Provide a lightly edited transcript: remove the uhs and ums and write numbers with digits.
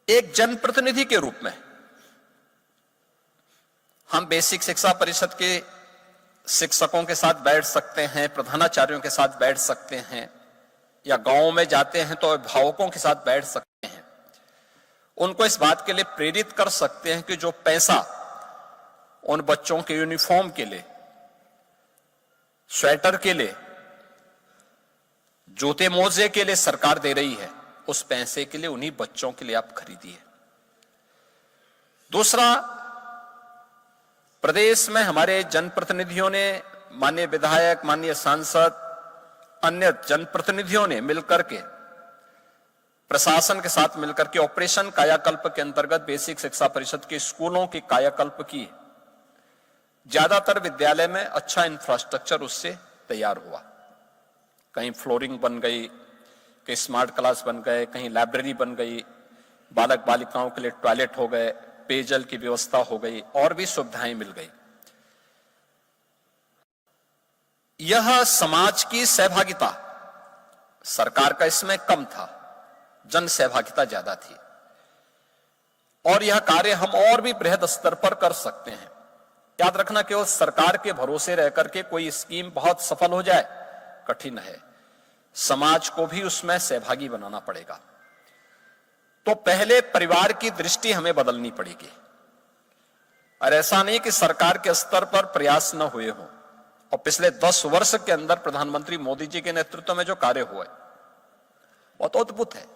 एक जनप्रतिनिधि के रूप में हम बेसिक शिक्षा परिषद के शिक्षकों के साथ बैठ सकते हैं, प्रधानाचार्यों के साथ बैठ सकते हैं, या गांवों में जाते हैं तो अभिभावकों के साथ बैठ सकते हैं। उनको इस बात के लिए प्रेरित कर सकते हैं कि जो पैसा उन बच्चों के यूनिफॉर्म के लिए, स्वेटर के लिए, जूते मोजे के लिए सरकार दे रही है, उस पैसे के लिए उन्हीं बच्चों के लिए आप खरीदिए। दूसरा, प्रदेश में हमारे जनप्रतिनिधियों ने, माननीय विधायक, माननीय सांसद, अन्य जनप्रतिनिधियों ने मिलकर के, प्रशासन के साथ मिलकर के ऑपरेशन कायाकल्प के अंतर्गत बेसिक शिक्षा परिषद के स्कूलों की कायाकल्प की। ज्यादातर विद्यालय में अच्छा इंफ्रास्ट्रक्चर उससे तैयार हुआ। कहीं फ्लोरिंग बन गई, कहीं स्मार्ट क्लास बन गए, कहीं लाइब्रेरी बन गई, बालक बालिकाओं के लिए टॉयलेट हो गए, पेयजल की व्यवस्था हो गई, और भी सुविधाएं मिल गई। यह समाज की सहभागिता, सरकार का इसमें कम था, जन सहभागिता ज्यादा थी, और यह कार्य हम और भी बृहद स्तर पर कर सकते हैं। याद रखना, केवल सरकार के भरोसे रहकर के कोई स्कीम बहुत सफल हो जाए कठिन है, समाज को भी उसमें सहभागी बनाना पड़ेगा। तो पहले परिवार की दृष्टि हमें बदलनी पड़ेगी, और ऐसा नहीं कि सरकार के स्तर पर प्रयास न हुए हों। और पिछले 10 वर्ष के अंदर प्रधानमंत्री मोदी जी के नेतृत्व में जो कार्य हुए वो तो अद्भुत है।